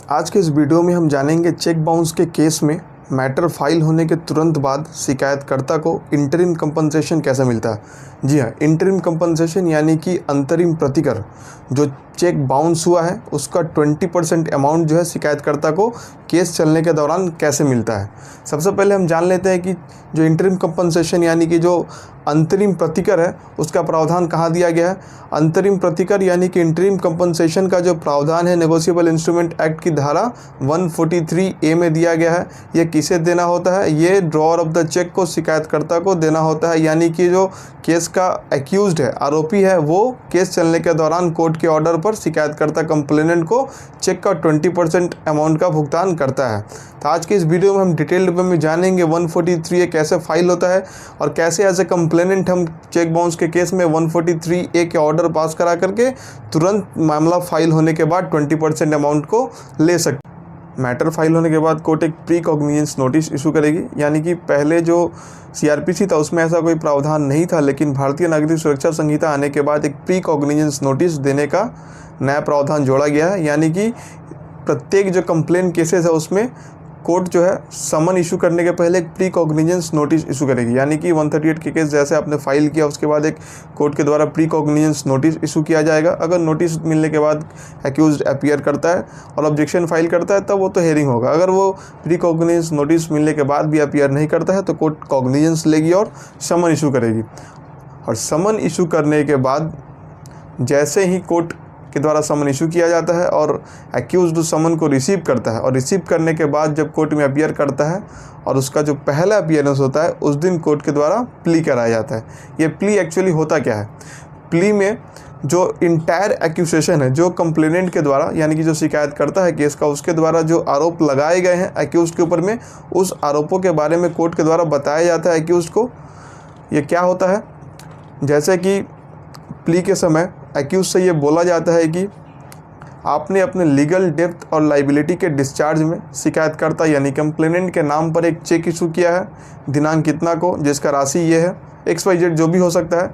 आज के इस वीडियो में हम जानेंगे चेक बाउंस के केस में मैटर फाइल होने के तुरंत बाद शिकायतकर्ता को इंटरिम कंपनसेशन कैसे मिलता है। जी हाँ, इंटरिम कंपनसेशन यानी कि अंतरिम प्रतिकर। जो चेक बाउंस हुआ है उसका 20% अमाउंट जो है शिकायतकर्ता को केस चलने के दौरान कैसे मिलता है। सबसे पहले हम जान लेते हैं कि जो इंटरिम कंपनसेशन यानी कि जो अंतरिम प्रतिकर है उसका प्रावधान कहाँ दिया गया है। अंतरिम प्रतिकर यानी कि इंटरिम कंपनसेशन का जो प्रावधान है नेगोशिएबल इंस्ट्रूमेंट एक्ट की धारा 143A में दिया गया है। ये किसे देना होता है? ये ड्रॉअर ऑफ द चेक को शिकायतकर्ता को देना होता है, यानी कि जो केस का एक्यूज्ड है, आरोपी है, वो केस चलने के दौरान कोर्ट के ऑर्डर पर शिकायतकर्ता कंप्लेनेंट को चेक का 20% अमाउंट का भुगतान करता है। तो आज के इस वीडियो में हम डिटेल्ड में जानेंगे 143A कैसे फाइल होता है और कैसे एज ए कंप्लेनेंट हम चेक बाउंस के केस में 143A के ऑर्डर पास करा करके तुरंत मामला फाइल होने के बाद 20% अमाउंट को ले सकते। मैटर फाइल होने के बाद कोर्ट एक प्री कॉग्निजेंस नोटिस इशू करेगी, यानी कि पहले जो CRPC था उसमें ऐसा कोई प्रावधान नहीं था, लेकिन भारतीय नागरिक सुरक्षा संहिता आने के बाद एक प्री कॉग्निजेंस नोटिस देने का नया प्रावधान जोड़ा गया है। यानी कि प्रत्येक जो कंप्लेन केसेस है उसमें कोर्ट जो है समन इशू करने के पहले एक प्री कॉग्निजेंस नोटिस इशू करेगी। यानी कि 138 के केस जैसे आपने फाइल किया उसके बाद एक कोर्ट के द्वारा प्री कॉग्निजेंस नोटिस इशू किया जाएगा। अगर नोटिस मिलने के बाद एक्यूज्ड अपीयर करता है और ऑब्जेक्शन फाइल करता है तब वो तो हेयरिंग होगा। अगर वो प्री कॉग्निजेंस नोटिस मिलने के बाद भी अपीयर नहीं करता है तो कोर्ट कॉग्निजेंस लेगी और समन इशू करेगी। और समन इशू करने के बाद जैसे ही कोर्ट के द्वारा समन इशू किया जाता है और एक्यूज्ड उस समन को रिसीव करता है और रिसीव करने के बाद जब कोर्ट में अपीयर करता है और उसका जो पहला अपीयरेंस होता है उस दिन कोर्ट के द्वारा प्ली कराया जाता है। ये प्ली एक्चुअली होता क्या है? प्ली में जो इंटायर एक्यूजेशन है, जो कंप्लेनेंट के द्वारा यानी कि जो शिकायत करता है केस का, उसके द्वारा जो आरोप लगाए गए हैं एक्यूज्ड के ऊपर में, उस आरोपों के बारे में कोर्ट के द्वारा बताया जाता है एक्यूज्ड को। ये क्या होता है? जैसे कि प्ली के समय एक्यूज से ये बोला जाता है कि आपने अपने लीगल डेप्थ और लाइबिलिटी के डिस्चार्ज में शिकायतकर्ता यानी कंप्लेनेंट के नाम पर एक चेक इशू किया है दिनांक कितना को, जिसका राशि ये है XYZ जो भी हो सकता है,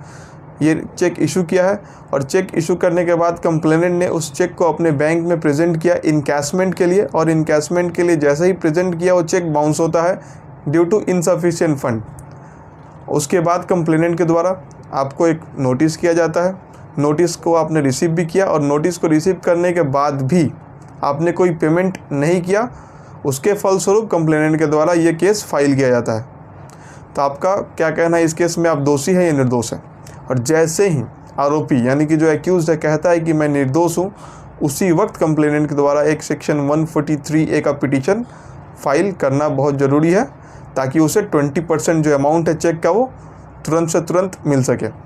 ये चेक इशू किया है। और चेक इशू करने के बाद कंप्लेनेंट ने उस चेक को अपने बैंक में प्रेजेंट किया इनकैशमेंट के लिए, और इनकैशमेंट के लिए जैसे ही प्रेजेंट किया वो चेक बाउंस होता है ड्यू टू इनसफिशिएंट फंड। उसके बाद कंप्लेनेंट के द्वारा आपको एक नोटिस किया जाता है, नोटिस को आपने रिसीव भी किया और नोटिस को रिसीव करने के बाद भी आपने कोई पेमेंट नहीं किया, उसके फलस्वरूप कंप्लेनेंट के द्वारा ये केस फाइल किया जाता है। तो आपका क्या कहना है इस केस में, आप दोषी हैं या निर्दोष हैं? और जैसे ही आरोपी यानी कि जो एक्यूज्ड है कहता है कि मैं निर्दोष हूँ, उसी वक्त कंप्लेनेंट के द्वारा एक सेक्शन 143A का पिटीशन फाइल करना बहुत ज़रूरी है ताकि उसे 20% जो अमाउंट है चेक का वो तुरंत से तुरंत मिल सके।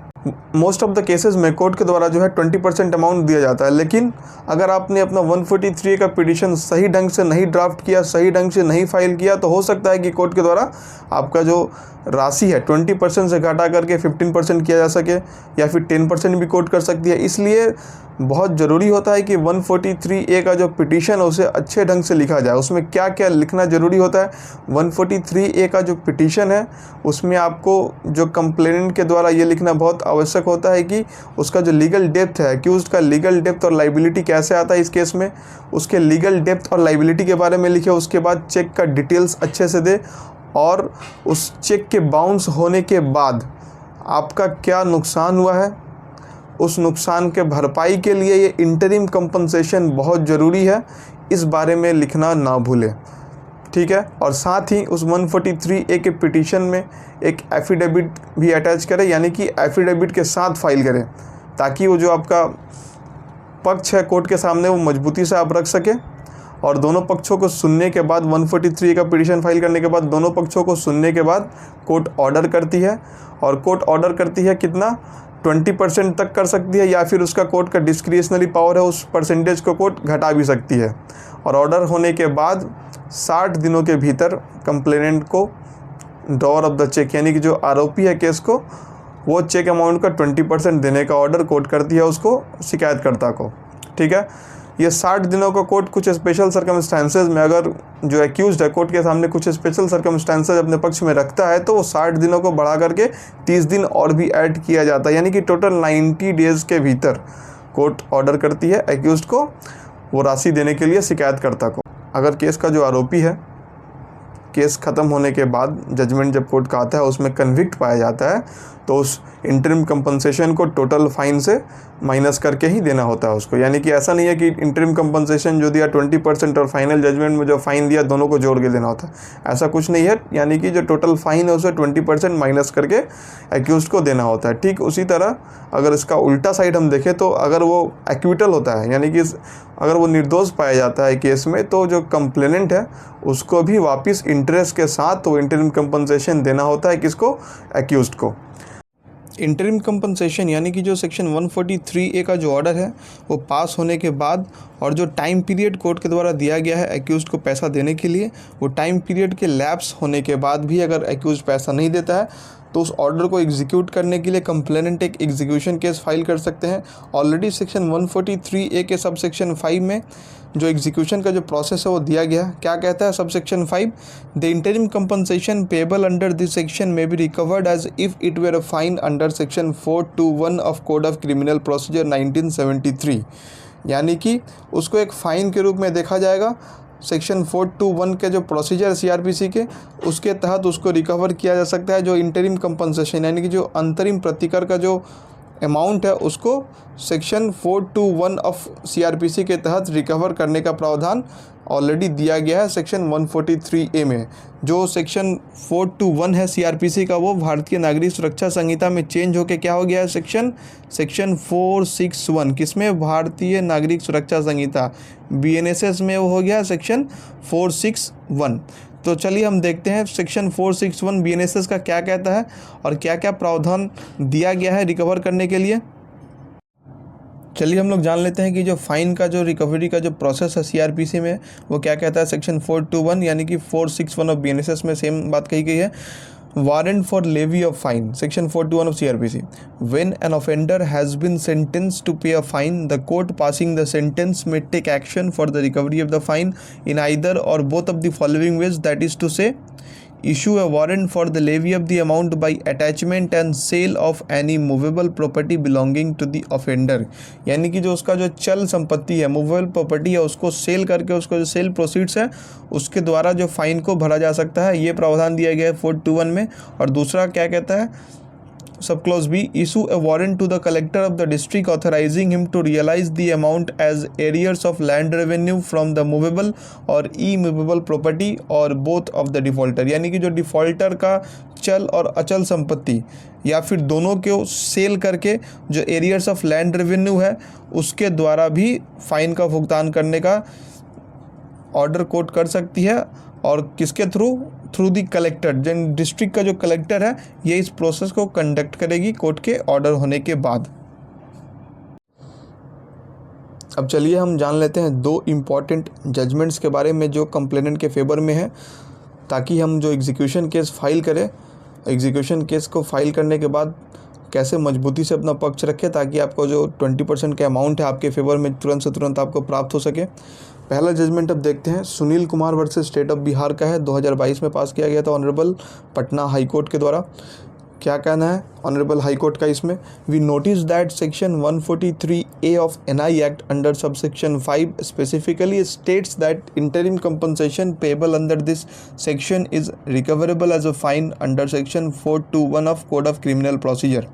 मोस्ट ऑफ द केसेस में कोर्ट के द्वारा जो है 20% अमाउंट दिया जाता है, लेकिन अगर आपने अपना 143A का पिटीशन सही ढंग से नहीं ड्राफ्ट किया, सही ढंग से नहीं फाइल किया, तो हो सकता है कि कोर्ट के द्वारा आपका जो राशि है 20% से घटा करके 15% किया जा सके या फिर 10% भी कोर्ट कर सकती है। इसलिए बहुत ज़रूरी होता है कि 143A का जो पिटीशन है उसे अच्छे ढंग से लिखा जाए। उसमें क्या क्या लिखना ज़रूरी होता है? 143A का जो पिटीशन है उसमें आपको जो कंप्लेनेंट के द्वारा ये लिखना बहुत आवश्यक होता है कि उसका जो लीगल डेप्थ है, एक्यूज्ड का लीगल डेप्थ और लाइबिलिटी कैसे आता है इस केस में, उसके लीगल डेप्थ और लाइबिलिटी के बारे में लिखे। उसके बाद चेक का डिटेल्स अच्छे से दे और उस चेक के बाउंस होने के बाद आपका क्या नुकसान हुआ है, उस नुकसान के भरपाई के लिए ये इंटरिम कंपनसेशन बहुत ज़रूरी है, इस बारे में लिखना ना भूलें। ठीक है। और साथ ही उस 143A के पिटीशन में एक एफिडेविट भी अटैच करें, यानी कि एफिडेविट के साथ फाइल करें ताकि वो जो आपका पक्ष है कोर्ट के सामने वो मजबूती से आप रख सकें। और दोनों पक्षों को सुनने के बाद 143A का पिटीशन फाइल करने के बाद दोनों पक्षों को सुनने के बाद कोर्ट ऑर्डर करती है, और कोर्ट ऑर्डर करती है कितना, 20% तक कर सकती है, या फिर उसका कोर्ट का डिस्क्रिशनरी पावर है, उस परसेंटेज को कोर्ट घटा भी सकती है। और ऑर्डर होने के बाद 60 दिनों के भीतर कंप्लेनेंट को ड्रॉअर ऑफ द चेक यानी कि जो आरोपी है केस को, वो चेक अमाउंट का 20% देने का ऑर्डर कोर्ट करती है उसको, शिकायतकर्ता को। ठीक है। ये 60 दिनों का कोर्ट कुछ स्पेशल सर्कमस्टांसेस में, अगर जो एक्यूज्ड है कोर्ट के सामने कुछ स्पेशल सर्कमस्टांसेस अपने पक्ष में रखता है तो वो 60 दिनों को बढ़ा करके 30 दिन और भी ऐड किया जाता है, यानी कि टोटल 90 डेज़ के भीतर कोर्ट ऑर्डर करती है एक्यूज्ड को वो राशि देने के लिए शिकायतकर्ता को। अगर केस का जो आरोपी है, केस ख़त्म होने के बाद जजमेंट जब कोर्ट का आता है उसमें कन्विक्ट पाया जाता है तो उस इंटरिम कंपनसेशन को टोटल फाइन से माइनस करके ही देना होता है उसको। यानी कि ऐसा नहीं है कि इंटरिम कंपनसेशन जो दिया 20% और फाइनल जजमेंट में जो फाइन दिया दोनों को जोड़ के देना होता है, ऐसा कुछ नहीं है। यानी कि जो टोटल फाइन है उसे 20% माइनस करके एक्यूज्ड को देना होता है। ठीक उसी तरह अगर इसका उल्टा साइड हम देखें तो अगर वो एक्विटल होता है, यानी कि अगर वो निर्दोष पाया जाता है केस में, तो जो कंप्लेनेंट है उसको भी वापस इंटरेस्ट के साथ वो इंटरिम कंपनसेशन देना होता है। किसको? एक्यूज्ड को। इंटरिम कंपनसेशन यानी कि जो सेक्शन 143A का जो ऑर्डर है वो पास होने के बाद और जो टाइम पीरियड कोर्ट के द्वारा दिया गया है एक्यूज्ड को पैसा देने के लिए, वो टाइम पीरियड के लैप्स होने के बाद भी अगर एक्यूज्ड पैसा नहीं देता है तो उस ऑर्डर को एग्जीक्यूट करने के लिए कंप्लेनेंट एक एग्जीक्यूशन केस फाइल कर सकते हैं। ऑलरेडी सेक्शन 143A के सब सेक्शन 5 में जो एग्जीक्यूशन का जो प्रोसेस है वो दिया गया। क्या कहता है subsection 5? The interim compensation payable under this section may be recovered as if it were a fine under section 421 of code of criminal procedure 1973। यानी कि उसको एक फ़ाइन के रूप में देखा जाएगा। सेक्शन 421 के जो प्रोसीजर CRPC के, उसके तहत उसको रिकवर किया जा सकता है। जो इंटरिम कंपनसेशन यानी कि जो अंतरिम प्रतिकर का जो अमाउंट है उसको सेक्शन 421 ऑफ CRPC के तहत रिकवर करने का प्रावधान ऑलरेडी दिया गया है सेक्शन 143A में। जो सेक्शन 421 है CRPC का वो भारतीय नागरिक सुरक्षा संहिता में चेंज होकर क्या हो गया है सेक्शन 461। किसमें? भारतीय नागरिक सुरक्षा संहिता BNSS में वो हो गया सेक्शन 461। तो चलिए हम देखते हैं सेक्शन 461 BNSS का क्या कहता है और क्या क्या प्रावधान दिया गया है रिकवर करने के लिए। चलिए हम लोग जान लेते हैं कि जो फाइन का जो रिकवरी का जो प्रोसेस है CRPC में वो क्या कहता है। सेक्शन 421 यानी कि 461 ऑफ BNSS में सेम बात कही गई है। Warrant for levy of fine, section 421 of CRPC. When an offender has been sentenced to pay a fine, the court passing the sentence may take action for the recovery of the fine in either or both of the following ways, that is to say, issue a warrant for the levy of the amount by attachment and sale of any movable property belonging to the offender। यानी कि जो उसका जो चल संपत्ति है, movable property है, उसको सेल करके उसको जो सेल प्रोसीड्स है उसके द्वारा जो फाइन को भरा जा सकता है। ये प्रावधान दिया गया है 421 में। और दूसरा क्या कहता है sub clause B, issue a warrant to the collector of the district authorising him to realise the amount as arrears of land revenue from the movable और ई मूवेबल प्रॉपर्टी और बोथ ऑफ द डिफॉल्टर। यानी कि जो defaulter का चल और अचल संपत्ति या फिर दोनों को सेल करके जो एरियर्स ऑफ लैंड रेवेन्यू है उसके द्वारा भी फाइन का भुगतान करने का ऑर्डर कोर्ट कर सकती है। और किसके थ्रू दी कलेक्टर, जिन डिस्ट्रिक्ट का जो कलेक्टर है ये इस प्रोसेस को कंडक्ट करेगी कोर्ट के ऑर्डर होने के बाद। अब चलिए हम जान लेते हैं दो इम्पॉर्टेंट जजमेंट्स के बारे में जो कंप्लेनेंट के फेवर में है, ताकि हम जो एग्जीक्यूशन केस फाइल करें, एग्जीक्यूशन केस को फाइल करने के बाद कैसे मजबूती से अपना पक्ष रखें ताकि आपको जो 20% का अमाउंट है आपके फेवर में तुरंत से तुरंत आपको प्राप्त हो सके। पहला जजमेंट अब देखते हैं। Sunil Kumar versus state of Bihar का है, 2022 में पास किया गया था ऑनरेबल पटना हाई कोर्ट के द्वारा। क्या कहना है ऑनरेबल हाई कोर्ट का इसमें? We notice that section 143A of NI act under subsection 5 specifically states that interim compensation payable under this section is recoverable as a fine under section 421 of code of criminal procedure.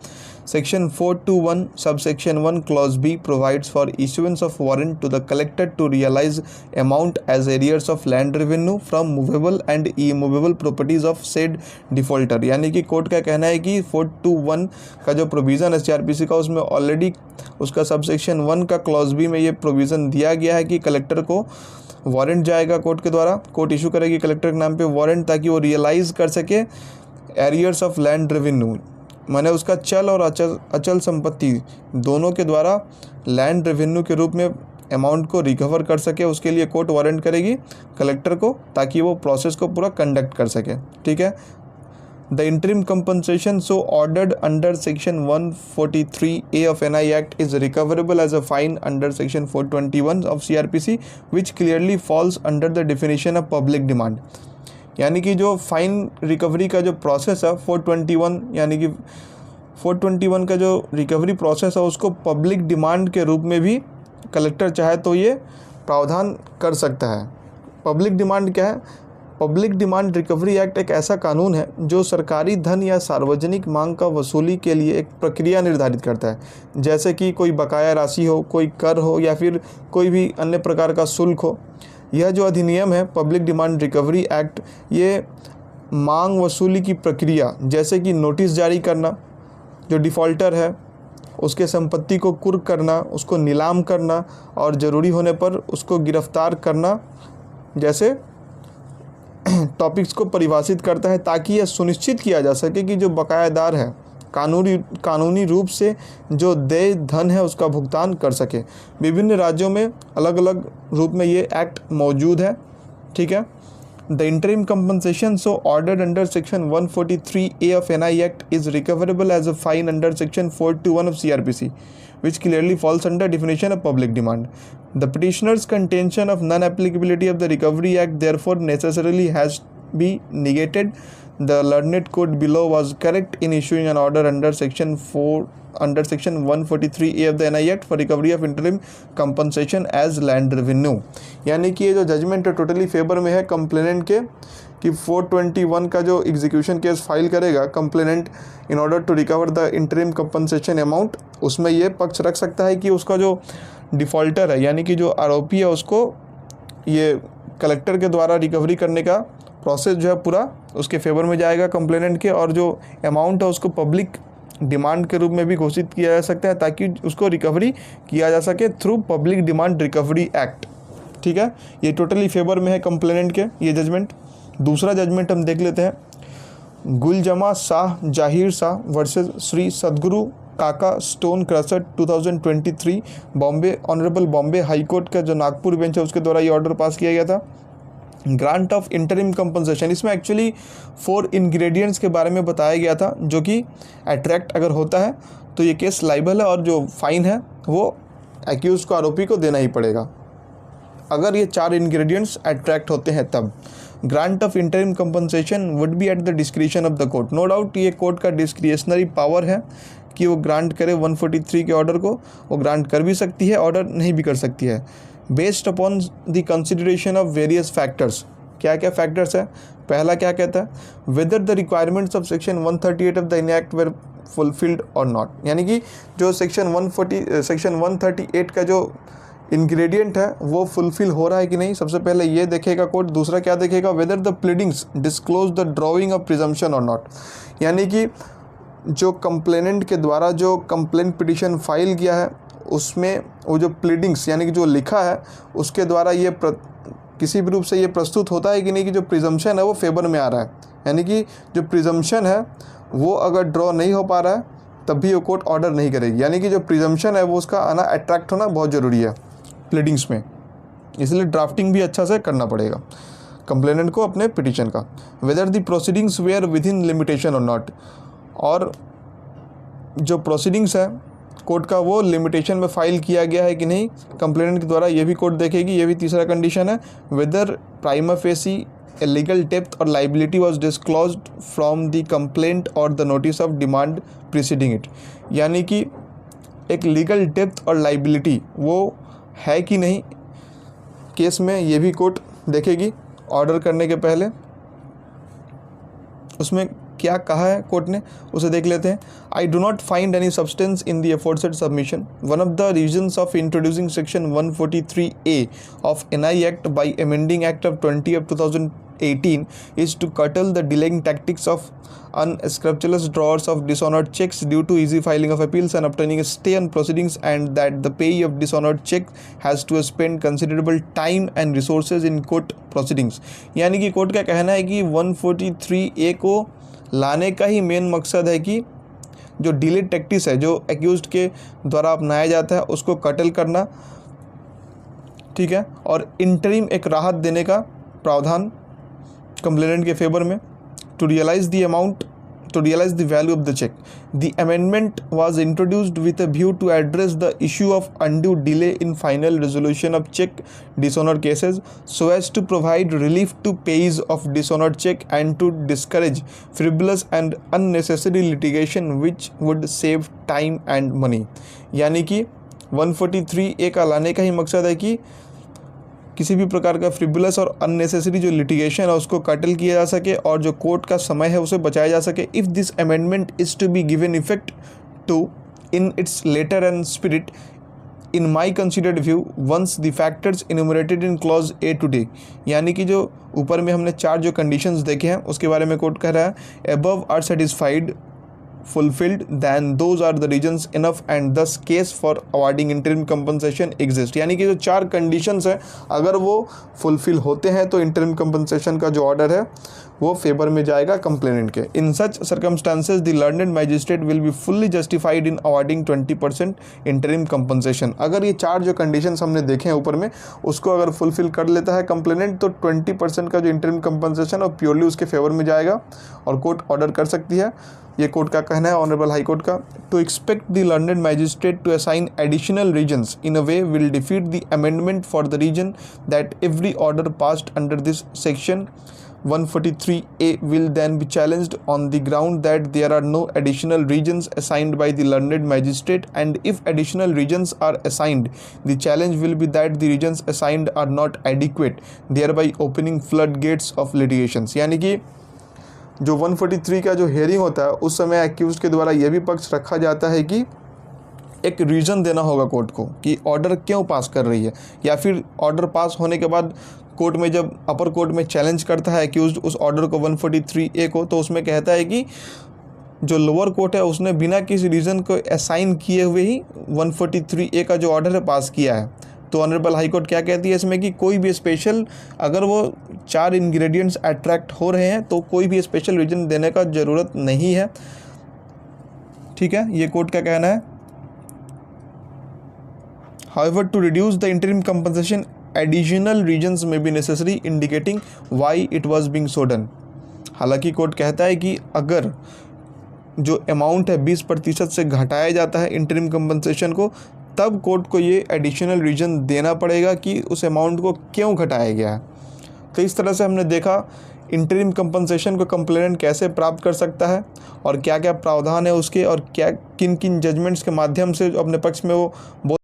Section 421 subsection 1 clause B provides for issuance of warrant to the collector to realize amount as arrears of land revenue from movable and immovable properties of said defaulter। यानी कि court का कहना है कि 421 का जो provision है CRPC का उसमें ऑलरेडी उसका सबसेक्शन 1 का क्लॉज B में ये प्रोविज़न दिया गया है कि कलेक्टर को वारंट जाएगा कोर्ट के द्वारा, कोर्ट इशू करेगी कलेक्टर के नाम पे वारंट ताकि वो रियलाइज़ कर सके एरियर्स ऑफ लैंड रेवेन्यू, माने उसका चल और अचल संपत्ति दोनों के द्वारा लैंड रेवेन्यू के रूप में अमाउंट को रिकवर कर सके। उसके लिए कोर्ट वारंट करेगी कलेक्टर को ताकि वो प्रोसेस को पूरा कंडक्ट कर सके। ठीक है। The interim compensation so ordered under section 143A of NI act is recoverable as a fine under section 421 of CRPC which clearly falls under the definition of public demand. यानी कि जो fine recovery का जो process है 421 यानी कि 421 का जो रिकवरी प्रोसेस है उसको पब्लिक डिमांड के रूप में भी कलेक्टर चाहे तो ये प्रावधान कर सकता है। पब्लिक डिमांड क्या है? पब्लिक डिमांड रिकवरी एक्ट एक ऐसा कानून है जो सरकारी धन या सार्वजनिक मांग का वसूली के लिए एक प्रक्रिया निर्धारित करता है, जैसे कि कोई बकाया राशि हो, कोई कर हो या फिर कोई भी अन्य प्रकार का शुल्क हो। यह जो अधिनियम है पब्लिक डिमांड रिकवरी एक्ट, ये मांग वसूली की प्रक्रिया जैसे कि नोटिस जारी करना, जो डिफ़ॉल्टर है उसके संपत्ति को कुर्क करना, उसको नीलाम करना और ज़रूरी होने पर उसको गिरफ्तार करना जैसे टॉपिक्स को परिभाषित करता है, ताकि यह सुनिश्चित किया जा सके कि जो बकायादार है कानूनी रूप से जो देय धन है उसका भुगतान कर सके। विभिन्न राज्यों में अलग अलग रूप में ये एक्ट मौजूद है। ठीक है। The interim compensation so ordered under section 143A of NI act is recoverable as a fine under section 421 of CRPC, which clearly falls under definition of public demand. The petitioner's contention of non-applicability of the Recovery Act therefore necessarily has be negated. The learned court below was correct in issuing an order under section 143A of the NI Act for recovery of interim compensation as land revenue. यानी कि ये जो judgement है totally favour में है complainant के, कि 421 का जो एग्जीक्यूशन केस फाइल करेगा complainant in order to recover the interim compensation amount, उसमें ये पक्ष रख सकता है कि उसका जो डिफ़ॉल्टर है यानी कि जो आरोपी है उसको ये कलेक्टर के द्वारा रिकवरी करने का प्रोसेस जो है पूरा उसके फेवर में जाएगा कंप्लेनेंट के, और जो अमाउंट है उसको पब्लिक डिमांड के रूप में भी घोषित किया जा सकता है ताकि उसको रिकवरी किया जा सके through public demand recovery act. ठीक है, ये टोटली फेवर में है कंप्लेनेंट के ये जजमेंट। दूसरा जजमेंट हम देख लेते हैं, गुलजमा शाह जाहिर शाह वर्सेस श्री सदगुरु काका stone crusher 2023 Bombay honourable Bombay high court का जो नागपुर बेंच है उसके द्वारा ये ऑर्डर पास किया गया था। ग्रांट ऑफ इंटरिम कंपनसेशन, इसमें एक्चुअली 4 इंग्रेडिएंट्स के बारे में बताया गया था जो कि अट्रैक्ट अगर होता है तो ये केस लाइबल है और जो फाइन है वो एक्यूज को आरोपी को देना ही पड़ेगा अगर ये 4 इंग्रेडिएंट्स अट्रैक्ट होते हैं तब। Grant of interim compensation would be at the discretion of the court. No doubt ये कोर्ट का डिस्क्रिशनरी पावर है कि वो ग्रांट करे 143 के ऑर्डर को, वो ग्रांट कर भी सकती है, ऑर्डर नहीं भी कर सकती है, based upon the consideration of various factors. क्या क्या फैक्टर्स है? पहला क्या कहता है, whether the requirements of section 138 of the act were fulfilled और नॉट, यानी कि जो सेक्शन 138 का जो इंग्रेडिएंट है वो फुलफिल हो रहा है कि नहीं, सबसे पहले ये देखेगा कोर्ट। दूसरा क्या देखेगा, whether the pleadings disclose the drawing of presumption और नॉट, यानी कि जो कंप्लेनेंट के द्वारा जो कंप्लेंट पिटिशन फाइल किया है उसमें वो जो प्लीडिंग्स यानी कि जो लिखा है उसके द्वारा ये किसी भी रूप से ये प्रस्तुत होता है कि नहीं कि जो प्रिजम्पशन है वो फेवर में आ रहा है, यानी कि जो प्रिजम्पशन है वो अगर ड्रॉ नहीं हो पा रहा है तब भी वो कोर्ट ऑर्डर नहीं करेगी, यानी कि जो प्रिजम्पशन है वो उसका आना अट्रैक्ट होना बहुत ज़रूरी है प्लीडिंग्स में, इसलिए ड्राफ्टिंग भी अच्छा से करना पड़ेगा कंप्लेनेंट को अपने पिटिशन का। Whether the proceedings were within limitation और नॉट, और जो प्रोसीडिंग्स है कोर्ट का वो लिमिटेशन में फाइल किया गया है कि नहीं कंप्लेनेंट के द्वारा, ये भी कोर्ट देखेगी। ये भी तीसरा कंडीशन है। Whether prima facie a legal डेप्थ और liability was disclosed from the complaint और the notice of demand preceding it, यानी कि एक लीगल डेप्थ और लाइबिलिटी वो है कि नहीं केस में, ये भी कोर्ट देखेगी ऑर्डर करने के पहले। उसमें क्या कहा है कोर्ट ने उसे देख लेते हैं। I do not find any substance in the aforesaid submission. One of the reasons of introducing section 143A of NI act by amending act of 20 of 2018 is to curtail the delaying tactics of unscrupulous drawers of dishonored checks due to easy filing of appeals and obtaining a stay on proceedings, and that the payee of dishonored check has to spend considerable time and resources in court proceedings। यानी कि court का कहना है कि 143A को लाने का ही main मकसद है कि जो डिले टैक्टिक्स है जो एक्यूज्ड के द्वारा अपनाया जाता है उसको कटल करना, ठीक है, और इंटरिम एक राहत देने का प्रावधान कंप्लेनेंट के फेवर में। To realise the value of the cheque, the amendment was introduced with a view to address the issue of undue delay in final resolution of cheque dishonour cases so as to provide relief to payees of dishonoured cheque and to discourage frivolous and unnecessary litigation which would save time and money. यानी कि 143A का लाने का ही मकसद है कि किसी भी प्रकार का फ्रिवुलस और अननेसेसरी जो लिटिगेशन है उसको कटल किया जा सके और जो कोर्ट का समय है उसे बचाया जा सके। If this amendment is to be given effect to in its letter and spirit in my considered view once the factors enumerated in clause A to D, यानी कि जो ऊपर में हमने 4 जो कंडीशंस देखे हैं उसके बारे में कोर्ट कह रहा है, above are satisfied fulfilled then those are the reasons enough and thus case for awarding interim compensation exist। यानी कि जो 4 कंडीशंस हैं अगर वो फुलफिल होते हैं तो इंटरिम कंपनसेशन का जो ऑर्डर है वो फेवर में जाएगा कंप्लेनेंट के। In such circumstances the learned magistrate will be fully justified in awarding 20% interim compensation. अगर ये 4 जो कंडीशंस हमने देखे हैं ऊपर में उसको अगर फुलफिल कर लेता है कंप्लेनेंट तो 20% का जो इंटरिम कंपनसेशन है प्योरली उसके फेवर में जाएगा और कोर्ट ऑर्डर कर सकती है। ये कोर्ट का कहना है, ऑनरेबल हाई कोर्ट का। To expect the learned magistrate to assign additional reasons in a way will defeat the amendment for the reason that every order passed under this section 143A will then be challenged on the ground that there are no additional regions assigned by the learned magistrate, and if additional regions are assigned, the challenge will be that the regions assigned are not adequate, thereby opening floodgates of litigations। यानी कि जो 143 का जो hearing होता है उस समय accused के द्वारा यह भी पक्ष रखा जाता है कि एक रीज़न देना होगा कोर्ट को कि ऑर्डर क्यों पास कर रही है, या फिर ऑर्डर पास होने के बाद कोर्ट में जब अपर कोर्ट में चैलेंज करता है एक्यूज उस ऑर्डर को 143A को, तो उसमें कहता है कि जो लोअर कोर्ट है उसने बिना किसी रीज़न को असाइन किए हुए ही 143A का जो ऑर्डर है पास किया है। तो ऑनरेबल हाई कोर्ट क्या कहती है इसमें कि कोई भी स्पेशल, अगर वो 4 इंग्रेडिएंट्स अट्रैक्ट हो रहे हैं तो कोई भी स्पेशल रीज़न देने का ज़रूरत नहीं है। ठीक है, ये कोर्ट का कहना है। However, to reduce the interim compensation, additional reasons may be necessary indicating why it was being so done। हालांकि कोर्ट कहता है कि अगर जो अमाउंट है 20% से घटाया जाता है इंटरिम कंपनसेशन को, तब कोर्ट को ये एडिशनल रीजन देना पड़ेगा कि उस अमाउंट को क्यों घटाया गया है। तो इस तरह से हमने देखा इंटरिम कंपनसेशन को कंप्लेनेंट कैसे प्राप्त कर सकता है और क्या क्या प्रावधान है उसके, और क्या किन किन जजमेंट्स के माध्यम से अपने पक्ष में वो